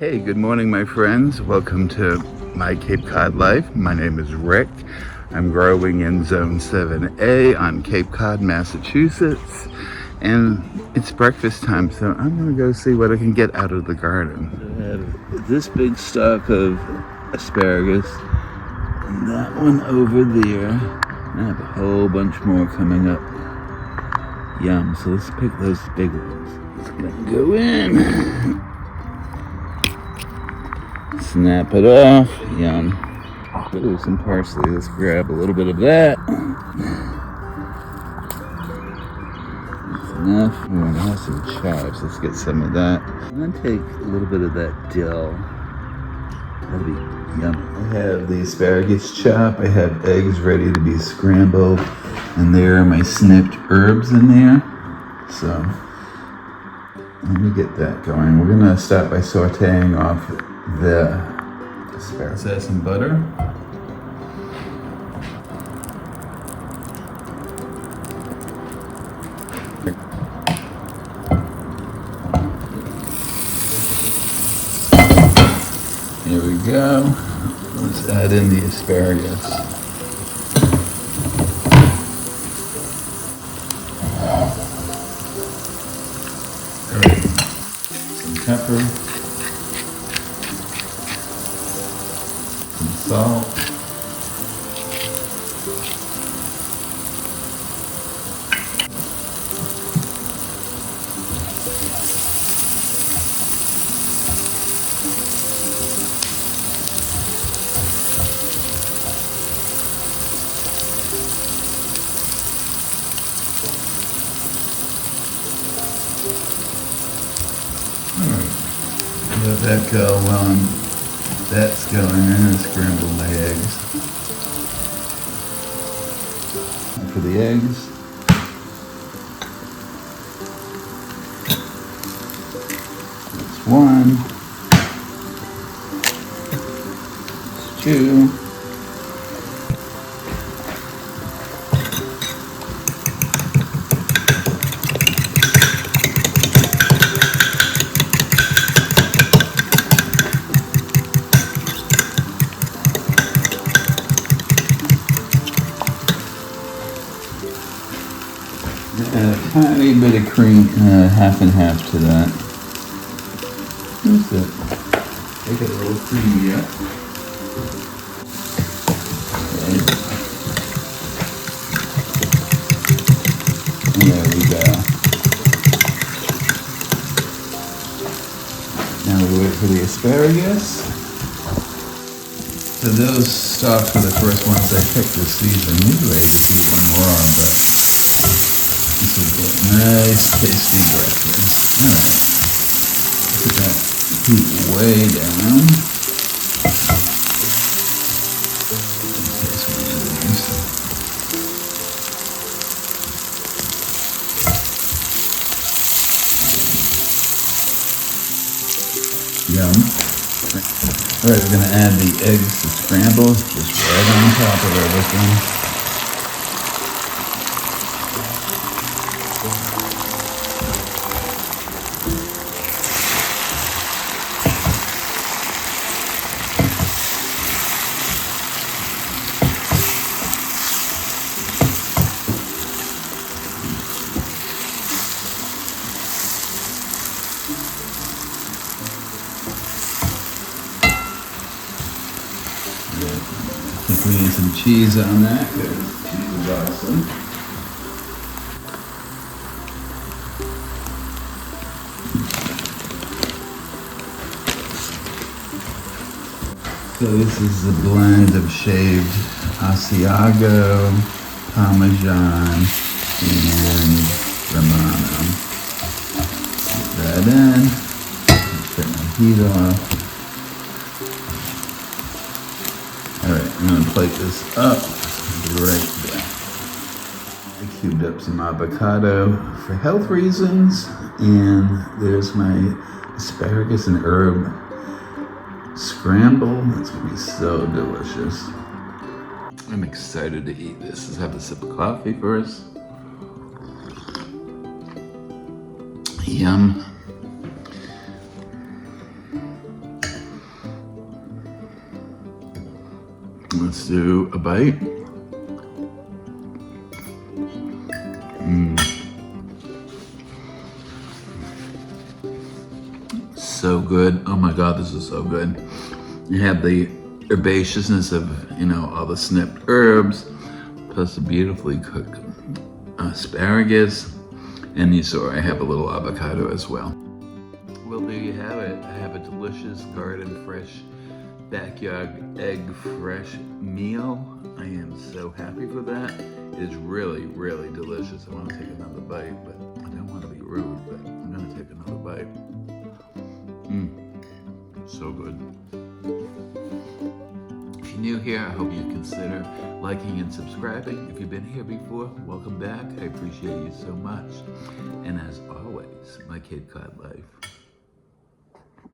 Hey, good morning, my friends. Welcome to my Cape Cod life. My name is Rick. I'm growing in Zone 7A on Cape Cod, Massachusetts. And it's breakfast time, so I'm gonna go see what I can get out of the garden. I have this big stalk of asparagus and that one over there. I have a whole bunch more coming up. Yum, so let's pick those big ones. It's gonna go in. Snap it off. Yum. Ooh, some parsley. Let's grab a little bit of that. That's enough. We're gonna have some chives. Let's get some of that. I'm gonna take a little bit of that dill. That'll be yummy. I have the asparagus chop. I have eggs ready to be scrambled. And there are my snipped herbs in there. So, let me get that going. We're gonna start by sauteing off the asparagus. Add some butter. Here we go. Let's add in the asparagus. All right. Some pepper. Some salt. Let that go while that's going. I'm going to scramble my eggs. And for the eggs, that's one, that's two, add a tiny bit of cream, half and half to that. That's it. Make it a little creamy up. Okay. And there we go. Now we wait for the asparagus. So those stalks were the first ones I picked this season. Usually I just eat one raw, but this will get nice, tasty breakfast. All right. Put that heat way down. Taste one of these. Yum. All right, we're gonna add the eggs to scramble, just right on top of everything. I think we need some cheese on that, because cheese is awesome. So this is a blend of shaved Asiago, Parmesan, and Romano. Put that in. Turn my heat off. Alright, I'm going to plate this up right there. I cubed up some avocado for health reasons, and there's my asparagus and herb scramble. That's going to be so delicious. I'm excited to eat this. Let's have a sip of coffee first. Yum. Let's do a bite. So good. Oh my God, this is so good. You have the herbaceousness of, all the snipped herbs, plus the beautifully cooked asparagus. And you saw I have a little avocado as well. Well, there you have it. I have a delicious garden fresh, backyard egg fresh meal. I am so happy for that. It is really, really delicious. I want to take another bite, but I don't want to be rude, but I'm going to take another bite. So good. If you're new here, I hope you consider liking and subscribing. If you've been here before, welcome back. I appreciate you so much. And as always, my Cape Cod life.